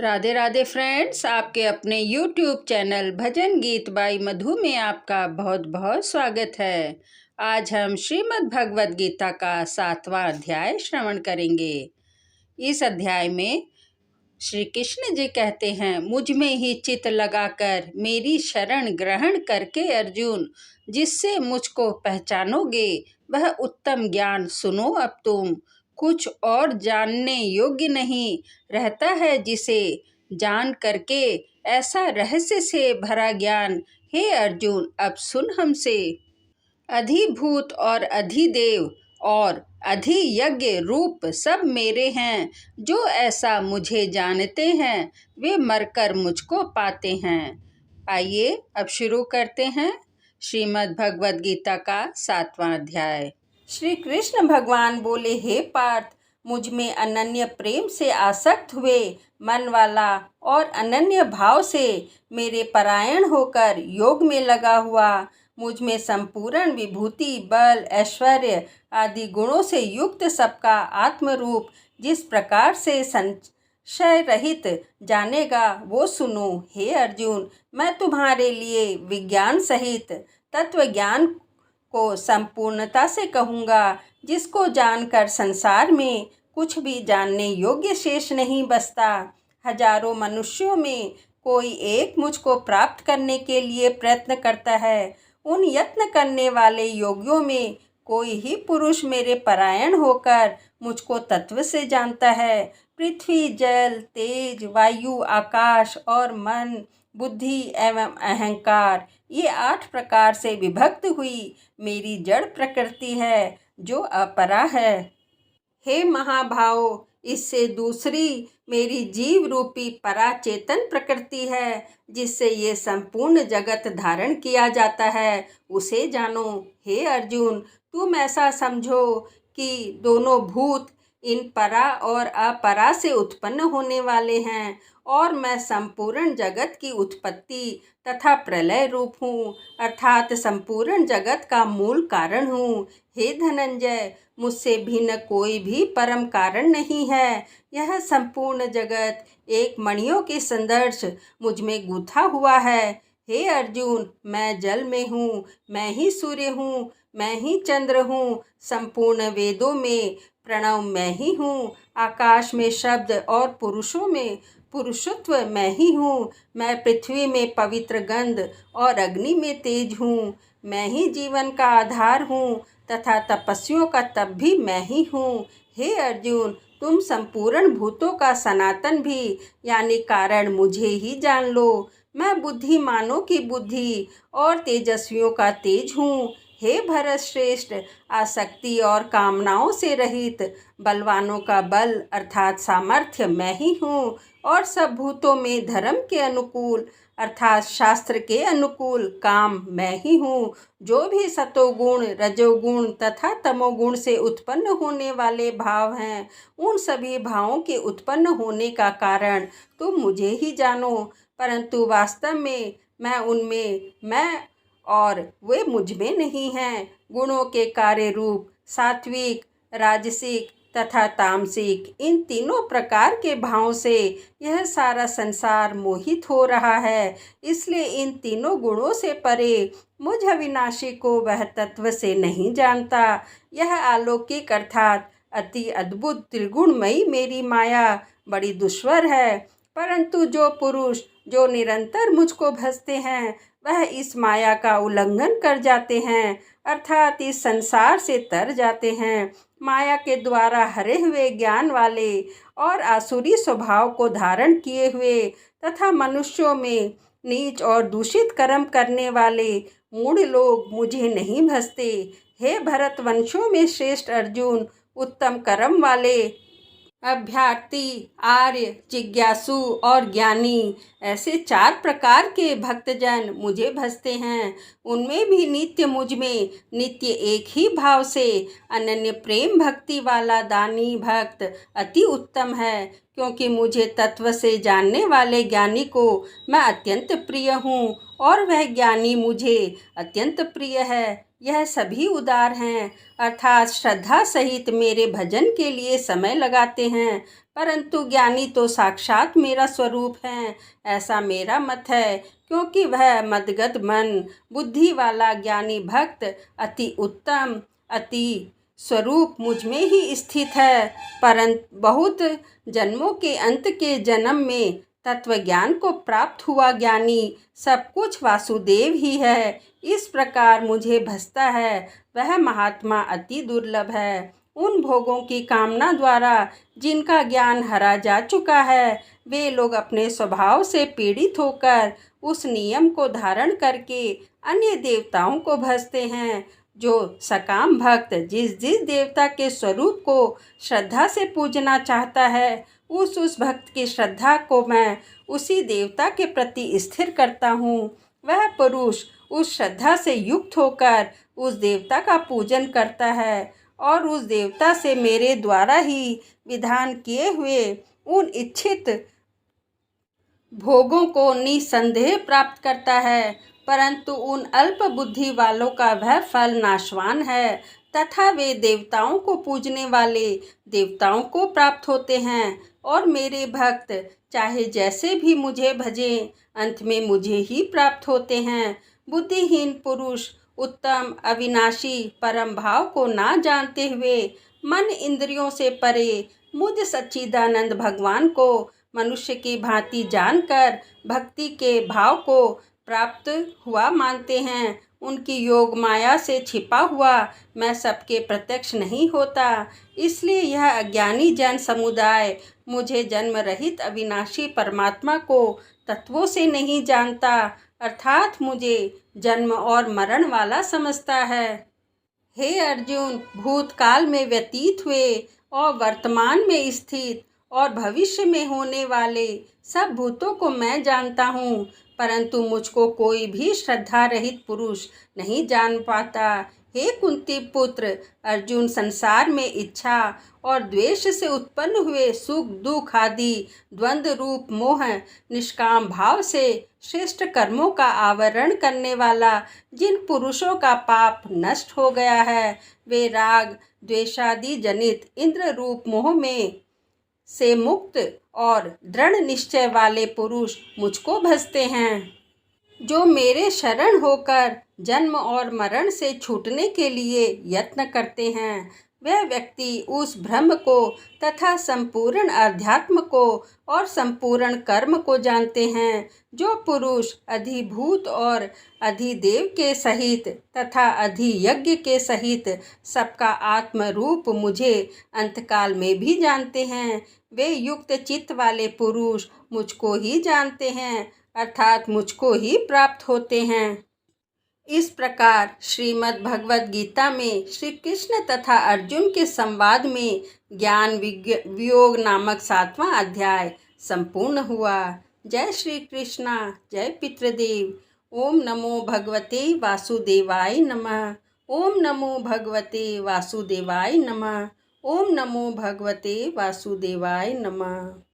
Radhe Radhe friends, आपके अपने YouTube channel भजन गीत बाई मधु में आपका बहुत बहुत स्वागत है। आज हम श्रीमद् भगवद गीता का 7वां अध्याय श्रवण करेंगे। इस अध्याय में श्री कृष्ण जी कहते हैं, मुझ में ही चित्त लगाकर मेरी शरण ग्रहण करके अर्जुन, जिससे मुझको पहचानोगे वह उत्तम ज्ञान सुनो अब तुम। कुछ और जानने योग्य नहीं रहता है जिसे जान करके ऐसा रहस्य से भरा ज्ञान। हे अर्जुन, अब सुन हमसे। अधिभूत और अधिदेव और अधियज्ञ रूप सब मेरे हैं। जो ऐसा मुझे जानते हैं वे मरकर मुझको पाते हैं। आइए अब शुरू करते हैं श्रीमद् भगवद गीता का 7वां अध्याय। श्री कृष्ण भगवान बोले, हे पार्थ, मुझ में अनन्य प्रेम से आसक्त हुए मन वाला और अनन्य भाव से मेरे परायण होकर योग में लगा हुआ, मुझ में संपूर्ण विभूति, बल, ऐश्वर्य आदि गुणों से युक्त सबका आत्मरूप जिस प्रकार से संशय रहित जानेगा वो सुनो। हे अर्जुन, मैं तुम्हारे लिए विज्ञान सहित तत्व ज्ञान को संपूर्णता से कहूँगा, जिसको जानकर संसार में कुछ भी जानने योग्य शेष नहीं बचता। हजारों मनुष्यों में कोई एक मुझको प्राप्त करने के लिए प्रयत्न करता है। उन यत्न करने वाले योगियों में कोई ही पुरुष मेरे परायण होकर मुझको तत्व से जानता है। पृथ्वी, जल, तेज, वायु, आकाश और मन, बुद्धि एवं अहंकार, ये 8 प्रकार से विभक्त हुई मेरी जड़ प्रकृति है जो अपरा है। हे महाभाव, इससे दूसरी मेरी जीव रूपी परा चेतन प्रकृति है, जिससे ये संपूर्ण जगत धारण किया जाता है, उसे जानो। हे अर्जुन, तुम ऐसा समझो कि दोनों भूत इन परा और अपरा से उत्पन्न होने वाले हैं और मैं संपूर्ण जगत की उत्पत्ति तथा प्रलय रूप हूँ, अर्थात संपूर्ण जगत का मूल कारण हूँ। हे धनंजय, मुझसे भिन्न कोई भी परम कारण नहीं है। यह संपूर्ण जगत एक मणियों के संदर्श मुझ में गूंथा हुआ है। हे अर्जुन, मैं जल में हूँ, मैं ही सूर्य हूँ, मैं ही चंद्र हूँ। संपूर्ण वेदों में प्रणव मैं ही हूँ। आकाश में शब्द और पुरुषों में पुरुषत्व मैं ही हूँ। मैं पृथ्वी में पवित्र गंध और अग्नि में तेज हूँ। मैं ही जीवन का आधार हूँ तथा तपस्वियों का तप भी मैं ही हूँ। हे अर्जुन, तुम संपूर्ण भूतों का सनातन भी यानी कारण मुझे ही जान लो। मैं बुद्धिमानों की बुद्धि और तेजस्वियों का तेज हूँ। हे भरत श्रेष्ठ, आसक्ति और कामनाओं से रहित बलवानों का बल अर्थात सामर्थ्य मैं ही हूँ और सब भूतों में धर्म के अनुकूल अर्थात शास्त्र के अनुकूल काम मैं ही हूँ। जो भी सतोगुण, रजोगुण तथा तमोगुण से उत्पन्न होने वाले भाव हैं, उन सभी भावों के उत्पन्न होने का कारण तुम मुझे ही जानो, परंतु वास्तव में मैं उनमें मैं और वे मुझ में नहीं हैं। गुणों के कार्य रूप सात्विक, राजसिक तथा तामसिक, इन तीनों प्रकार के भावों से यह सारा संसार मोहित हो रहा है। इसलिए इन तीनों गुणों से परे मुझ अविनाशी को वह तत्व से नहीं जानता। यह अलौकिक अर्थात अति अद्भुत त्रिगुणमयी मेरी माया बड़ी दुश्वर है, परंतु जो पुरुष जो निरंतर मुझको भजते हैं वह इस माया का उल्लंघन कर जाते हैं, अर्थात इस संसार से तर जाते हैं। माया के द्वारा हरे हुए ज्ञान वाले और आसुरी स्वभाव को धारण किए हुए तथा मनुष्यों में नीच और दूषित कर्म करने वाले मूढ़ लोग मुझे नहीं भजते। हे भरतवंशियों में श्रेष्ठ अर्जुन, उत्तम कर्म वाले अभ्यर्थी, आर्य, जिज्ञासु और ज्ञानी, ऐसे 4 प्रकार के भक्तजन मुझे भजते हैं। उनमें भी नित्य मुझ में नित्य एक ही भाव से अनन्य प्रेम भक्ति वाला दानी भक्त अति उत्तम है, क्योंकि मुझे तत्व से जानने वाले ज्ञानी को मैं अत्यंत प्रिय हूँ और वह ज्ञानी मुझे अत्यंत प्रिय है। यह सभी उदार हैं, अर्थात श्रद्धा सहित मेरे भजन के लिए समय लगाते हैं, परंतु ज्ञानी तो साक्षात मेरा स्वरूप है, ऐसा मेरा मत है, क्योंकि वह मदगद मन बुद्धि वाला ज्ञानी भक्त अति उत्तम अति स्वरूप मुझ में ही स्थित है। परंतु बहुत जन्मों के अंत के जन्म में तत्व ज्ञान को प्राप्त हुआ ज्ञानी सब कुछ वासुदेव ही है, इस प्रकार मुझे भसता है। वह महात्मा अति दुर्लभ है। उन भोगों की कामना द्वारा जिनका ज्ञान हरा जा चुका है, वे लोग अपने स्वभाव से पीड़ित होकर उस नियम को धारण करके अन्य देवताओं को भजते हैं। जो सकाम भक्त जिस जिस देवता के स्वरूप को श्रद्धा से पूजना चाहता है, उस भक्त की श्रद्धा को मैं उसी देवता के प्रति स्थिर करता हूँ। वह पुरुष उस श्रद्धा से युक्त होकर उस देवता का पूजन करता है और उस देवता से मेरे द्वारा ही विधान किए हुए उन इच्छित भोगों को निसंदेह प्राप्त करता है। परंतु उन अल्प बुद्धि वालों का वह फल नाशवान है तथा वे देवताओं को पूजने वाले देवताओं को प्राप्त होते हैं और मेरे भक्त चाहे जैसे भी मुझे भजें, अंत में मुझे ही प्राप्त होते हैं। बुद्धिहीन पुरुष उत्तम अविनाशी परम भाव को ना जानते हुए मन इंद्रियों से परे मुझ सच्चिदानंद भगवान को मनुष्य की भांति जानकर भक्ति के भाव को प्राप्त हुआ मानते हैं। उनकी योग माया से छिपा हुआ मैं सबके प्रत्यक्ष नहीं होता, इसलिए यह अज्ञानी जन समुदाय मुझे जन्म रहित अविनाशी परमात्मा को तत्वों से नहीं जानता, अर्थात मुझे जन्म और मरण वाला समझता है। हे अर्जुन, भूतकाल में व्यतीत हुए और वर्तमान में स्थित और भविष्य में होने वाले सब भूतों को मैं जानता हूँ, परंतु मुझको कोई भी श्रद्धा रहित पुरुष नहीं जान पाता। हे कुंती पुत्र अर्जुन, संसार में इच्छा और द्वेष से उत्पन्न हुए सुख दुख आदि द्वंद्व रूप मोह निष्काम भाव से श्रेष्ठ कर्मों का आवरण करने वाला जिन पुरुषों का पाप नष्ट हो गया है, वे राग द्वेषादि जनित इंद्र रूप मोह में से मुक्त और दृढ़ निश्चय वाले पुरुष मुझको भजते हैं। जो मेरे शरण होकर जन्म और मरण से छूटने के लिए यत्न करते हैं, वह व्यक्ति उस ब्रह्म को तथा संपूर्ण अध्यात्म को और संपूर्ण कर्म को जानते हैं। जो पुरुष अधिभूत और अधिदेव के सहित तथा अधियज्ञ के सहित सबका आत्म रूप मुझे अंतकाल में भी जानते हैं, वे युक्त चित्त वाले पुरुष मुझको ही जानते हैं, अर्थात मुझको ही प्राप्त होते हैं। इस प्रकार श्रीमद् भगवद गीता में श्री कृष्ण तथा अर्जुन के संवाद में ज्ञान वियोग नामक 7वां अध्याय संपूर्ण हुआ। जय श्री कृष्णा, जय पितृदेव। ओम नमो भगवते वासुदेवाय नमः। ओम नमो भगवते वासुदेवाय नमः। ओम नमो भगवते वासुदेवाय नमः।